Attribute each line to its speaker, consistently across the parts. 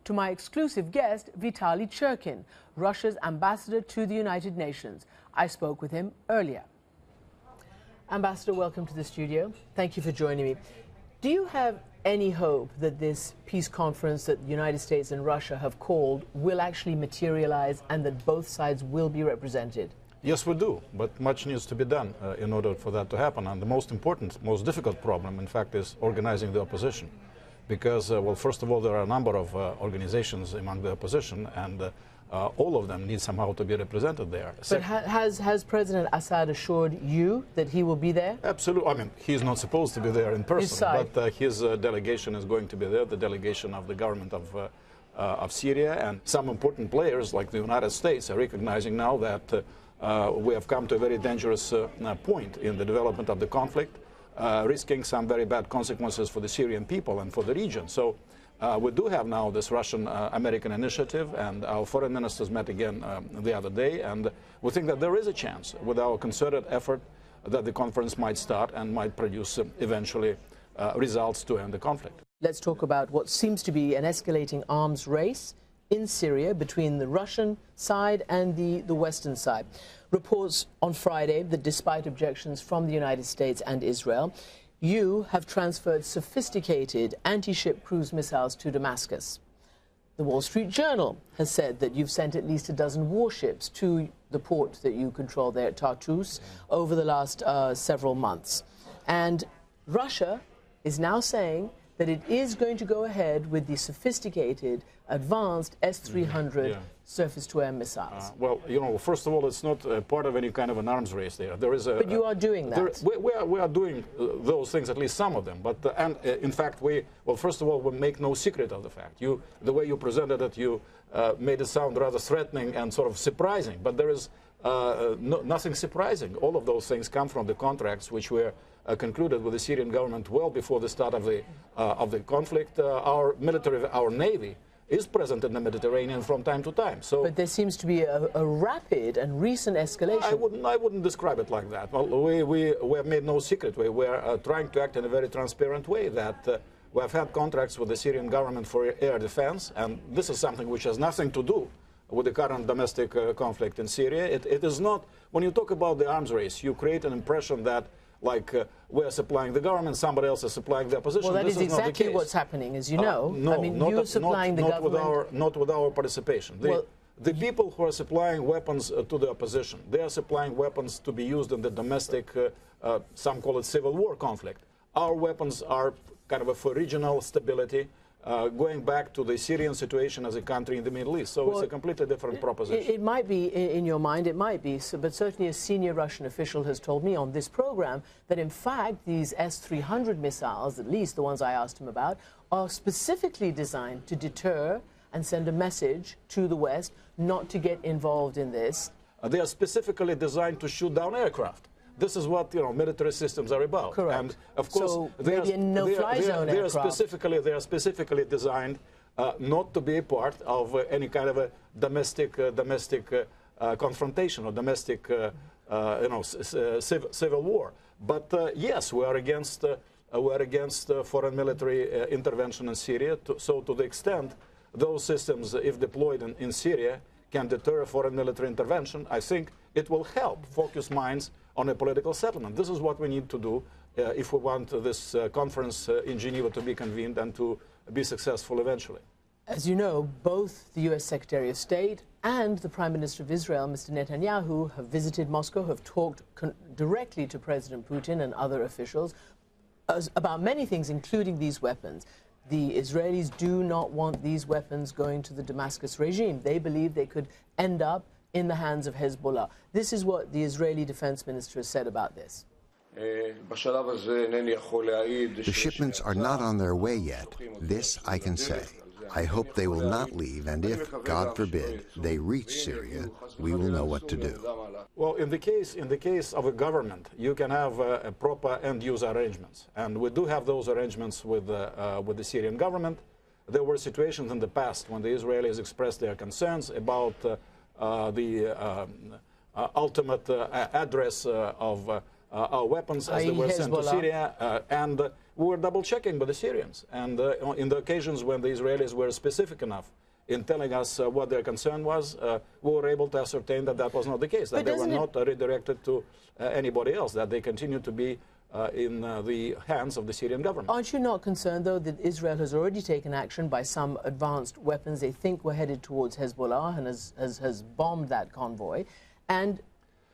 Speaker 1: to my exclusive guest, Vitaly Churkin, Russia's ambassador to the United Nations. I spoke with him earlier. Ambassador, welcome to the studio. Thank you for joining me. Do you have any hope that this peace conference that the United States and Russia have called will actually materialize and that both sides will be represented?
Speaker 2: Yes, we do, but much needs to be done in order for that to happen. And the most important, most difficult problem, in fact, is organizing the opposition. Because, well, first of all, there are a number of organizations among the opposition, and all of them need somehow to be represented there.
Speaker 1: But has President Assad assured you that he will be there?
Speaker 2: Absolutely. I mean, he's not supposed to be there in person, but his delegation is going to be there, the delegation of the government of Syria, and some important players like the United States are recognizing now that we have come to a very dangerous point in the development of the conflict, risking some very bad consequences for the Syrian people and for the region. So we do have now this Russian-American initiative, and our foreign ministers met again the other day, and we think that there is a chance with our concerted effort that the conference might start and might produce eventually results to end the conflict.
Speaker 1: Let's talk about what seems to be an escalating arms race in Syria between the Russian side and the Western side. Reports on Friday that despite objections from the United States and Israel, you have transferred sophisticated anti-ship cruise missiles to Damascus. The Wall Street Journal has said that you've sent at least a dozen warships to the port that you control there at Tartus over the last several months. And Russia is now saying that it is going to go ahead with the sophisticated, advanced S-300 surface-to-air missiles.
Speaker 2: Well, you know, first of all, it's not part of any kind of an arms race there. There is
Speaker 1: but you are doing that.
Speaker 2: We are doing those things, at least some of them. But and in fact, well, first of all, we make no secret of the fact. The way you presented it, you made it sound rather threatening and sort of surprising. But there is nothing surprising. All of those things come from the contracts which were concluded with the Syrian government well before the start of the conflict. Our military, our navy, is present in the Mediterranean from time to time. So,
Speaker 1: but there seems to be a rapid and recent escalation.
Speaker 2: I wouldn't describe it like that. Well, we have made no secret. We are trying to act in a very transparent way. That we have had contracts with the Syrian government for air defense, and this is something which has nothing to do with the current domestic conflict in Syria. It is not. When you talk about the arms race, you create an impression that we're supplying the government, somebody else is supplying the opposition.
Speaker 1: Well, that
Speaker 2: this
Speaker 1: is exactly what's happening, as you know.
Speaker 2: No,
Speaker 1: I mean, you're supplying the government.
Speaker 2: Not with our participation. The people who are supplying weapons to the opposition, they are supplying weapons to be used in the domestic, some call it civil war conflict. Our weapons are kind of for regional stability, going back to the Syrian situation as a country in the Middle East. So it's a completely different proposition.
Speaker 1: It might be, in your mind, it might be, but certainly a senior Russian official has told me on this program that, in fact, these S-300 missiles, at least the ones I asked him about, are specifically designed to deter and send a message to the West not to get involved in this.
Speaker 2: They are specifically designed to shoot down aircraft. This is what military systems are about.
Speaker 1: Correct.
Speaker 2: And of course,
Speaker 1: so maybe a no-fly zone aircraft.
Speaker 2: They are specifically designed not to be a part of any kind of a domestic confrontation or domestic civil war. But yes, we are against foreign military intervention in Syria. So to the extent those systems, if deployed in Syria, can deter foreign military intervention, I think it will help focus minds on a political settlement. This is what we need to do if we want this conference in Geneva to be convened and to be successful eventually.
Speaker 1: As you know, both the U.S. Secretary of State and the Prime Minister of Israel, Mr. Netanyahu, have visited Moscow, have talked directly to President Putin and other officials about many things, including these weapons. The Israelis do not want these weapons going to the Damascus regime. They believe they could end up in the hands of Hezbollah. This is what the Israeli defense minister has said about this.
Speaker 3: The shipments are not on their way yet. This I can say. I hope they will not leave, and if, God forbid, they reach Syria, we will know what to do.
Speaker 2: Well, in the case of a government, you can have proper end-user arrangements, and we do have those arrangements with the Syrian government. There were situations in the past when the Israelis expressed their concerns about the ultimate address of our weapons as they were sent to Syria, and we were double-checking with the Syrians. And in the occasions when the Israelis were specific enough in telling us what their concern was, we were able to ascertain that that was not the case, that they were not redirected to anybody else, that they continued to be in the hands of the Syrian government.
Speaker 1: Aren't you not concerned, though, that Israel has already taken action by some advanced weapons they think were headed towards Hezbollah and has bombed that convoy? And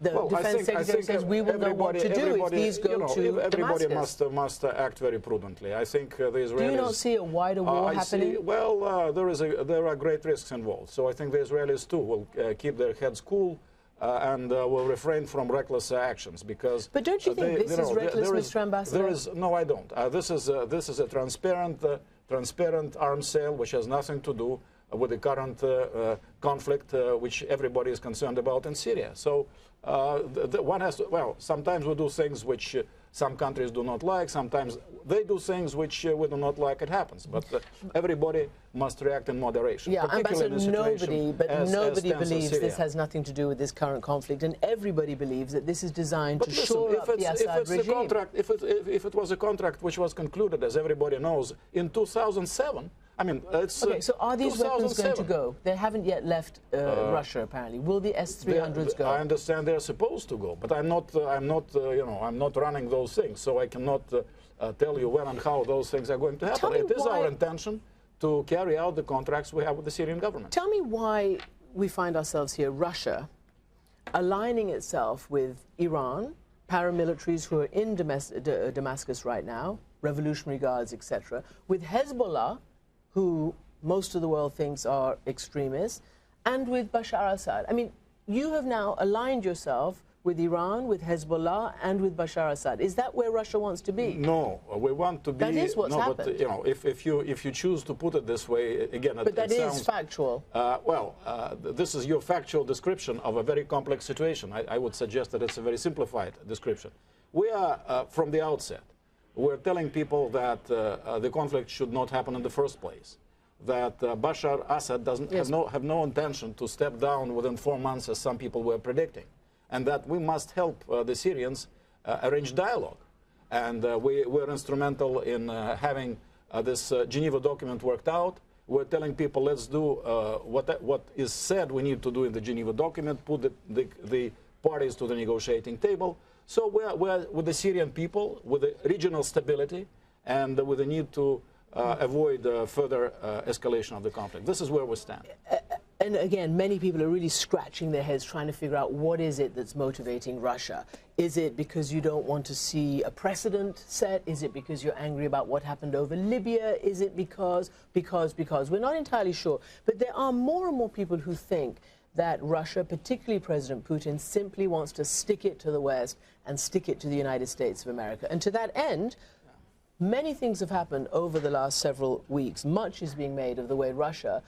Speaker 1: the defense secretary says we will know what to do if these go to
Speaker 2: everybody
Speaker 1: Damascus.
Speaker 2: must act very prudently. I think the Israelis...
Speaker 1: Do you not see a wider war happening?
Speaker 2: There are great risks involved. So I think the Israelis too will keep their heads cool and will refrain from reckless actions, because...
Speaker 1: But don't you think this is reckless, Mr. Ambassador?
Speaker 2: No, I don't. This is a transparent arms sale which has nothing to do with the current conflict which everybody is concerned about in Syria. So one has to, well, sometimes we do things which some countries do not like, sometimes they do things which we do not like. It happens, but everybody must react in moderation.
Speaker 1: Yeah, Ambassador, nobody believes this has nothing to do with this current conflict, and everybody believes that this is designed to shore up the Assad regime.
Speaker 2: If it was a contract which was concluded, as everybody knows, in 2007, I mean, it's...
Speaker 1: Okay, so are these weapons going to go? They haven't yet left Russia, apparently. Will the S-300s go?
Speaker 2: I understand they're supposed to go, but I'm not running those things, so I cannot tell you when and how those things are going to happen. It is our intention to carry out the contracts we have with the Syrian government.
Speaker 1: Tell me why we find ourselves here, Russia, aligning itself with Iran, paramilitaries who are in Damascus right now, Revolutionary Guards, etc., with Hezbollah, who most of the world thinks are extremists, and with Bashar Assad. I mean, you have now aligned yourself with Iran, with Hezbollah, and with Bashar Assad. Is that where Russia wants to be?
Speaker 2: No, we want to be...
Speaker 1: That is what's happened.
Speaker 2: But, you know, if you choose to put it this way, again,
Speaker 1: but that is factual.
Speaker 2: This is your factual description of a very complex situation. I would suggest that it's a very simplified description. We are, from the outset, we're telling people that the conflict should not happen in the first place, that Bashar Assad have no intention to step down within 4 months, as some people were predicting, and that we must help the Syrians arrange dialogue. And we're instrumental in having this Geneva document worked out. We're telling people, let's do what is said we need to do in the Geneva document, put the parties to the negotiating table. So we're with the Syrian people, with the regional stability, and with the need to avoid further escalation of the conflict. This is where we stand.
Speaker 1: And again, many people are really scratching their heads trying to figure out what is it that's motivating Russia. Is it because you don't want to see a precedent set? Is it because you're angry about what happened over Libya? Is it because? We're not entirely sure. But there are more and more people who think that Russia, particularly President Putin, simply wants to stick it to the West and stick it to the United States of America. And to that end, many things have happened over the last several weeks. Much is being made of the way Russia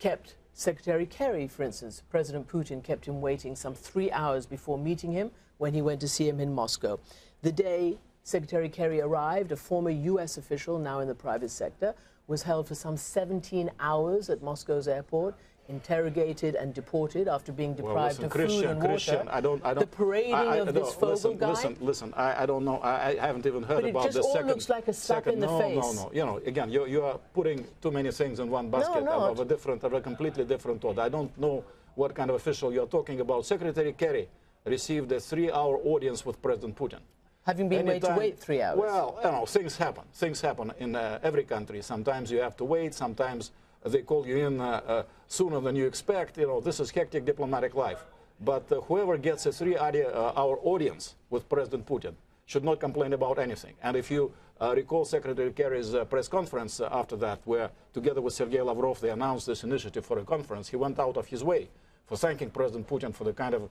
Speaker 1: kept Secretary Kerry, for instance. President Putin kept him waiting some 3 hours before meeting him when he went to see him in Moscow. The day Secretary Kerry arrived, a former U.S. official, now in the private sector, was held for some 17 hours at Moscow's airport, interrogated and deported after being deprived of food and water. The parading of this Fogel guy.
Speaker 2: Listen, I don't know. I haven't even heard about the second.
Speaker 1: But it just all looks like a slap in the face.
Speaker 2: No. You know, again, you are putting too many things in one basket of a completely different order. I don't know what kind of official you are talking about. Secretary Kerry received a 3-hour audience with President Putin.
Speaker 1: Having been made to wait 3 hours.
Speaker 2: Well, you know, things happen. Things happen in every country. Sometimes you have to wait. Sometimes they call you in sooner than you expect. You know, this is hectic diplomatic life. But whoever gets a 3-hour audience with President Putin should not complain about anything. And if you recall Secretary Kerry's press conference after that, where together with Sergei Lavrov they announced this initiative for a conference, he went out of his way for thanking President Putin for the kind of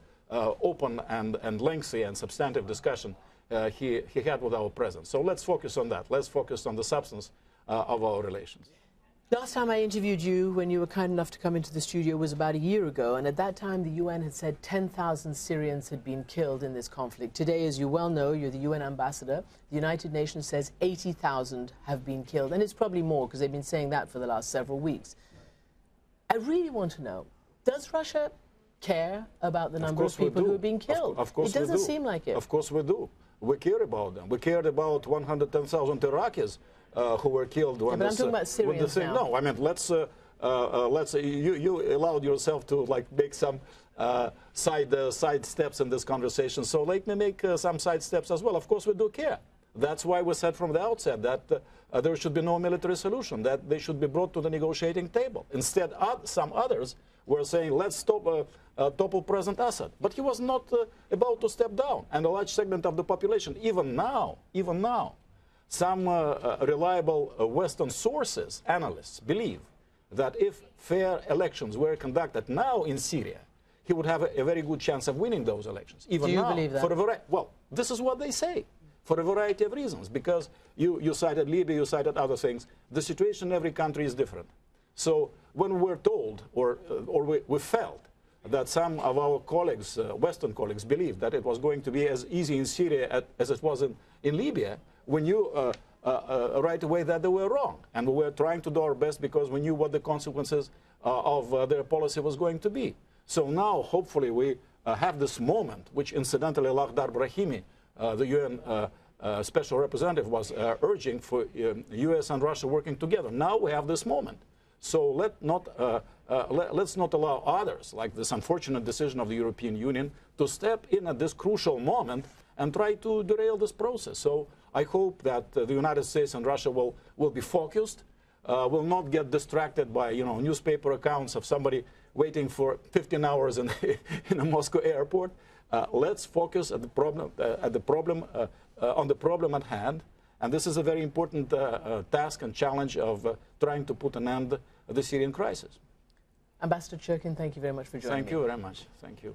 Speaker 2: open and lengthy and substantive discussion he had with our president. So let's focus on that. Let's focus on the substance of our relations.
Speaker 1: Last time I interviewed you, when you were kind enough to come into the studio, was about a year ago, and at that time the UN had said 10,000 Syrians had been killed in this conflict. Today, as you well know, you're the UN ambassador. The United Nations says 80,000 have been killed, and it's probably more because they've been saying that for the last several weeks. I really want to know, does Russia care about the number of people who are being killed?
Speaker 2: Of course
Speaker 1: it doesn't seem like it.
Speaker 2: Of course we do. we care about them. We cared about 110,000 Iraqis who were killed when
Speaker 1: but I'm talking about Syrians now.
Speaker 2: No, I mean, let's you allowed yourself to like make some side steps in this conversation. So let me make some side steps as well. Of course, we do care. That's why we said from the outset that there should be no military solution, that they should be brought to the negotiating table. Instead, some others were saying, let's topple President Assad. But he was not about to step down. And a large segment of the population, even now, some reliable Western sources, analysts, believe that if fair elections were conducted now in Syria, he would have a very good chance of winning those elections. Even
Speaker 1: Do you
Speaker 2: now,
Speaker 1: believe that?
Speaker 2: Well, this is what they say. For a variety of reasons, because you cited Libya, you cited other things. The situation in every country is different. So when we're told, or we felt, that some of our colleagues, Western colleagues, believed that it was going to be as easy in Syria as it was in Libya, we knew right away that they were wrong. And we were trying to do our best because we knew what the consequences of their policy was going to be. So now, hopefully, we have this moment, which incidentally, Lakhdar Brahimi, the UN Special Representative, was urging for US and Russia working together. Now we have this moment. So let's not allow others, like this unfortunate decision of the European Union, to step in at this crucial moment and try to derail this process. So I hope that the United States and Russia will be focused, will not get distracted by newspaper accounts of somebody waiting for 15 hours in a Moscow airport. Let's focus on the problem at hand. And this is a very important task and challenge of trying to put an end to the Syrian crisis.
Speaker 1: Ambassador Churkin, thank you very much for joining me.
Speaker 2: Thank you very much. Thank you.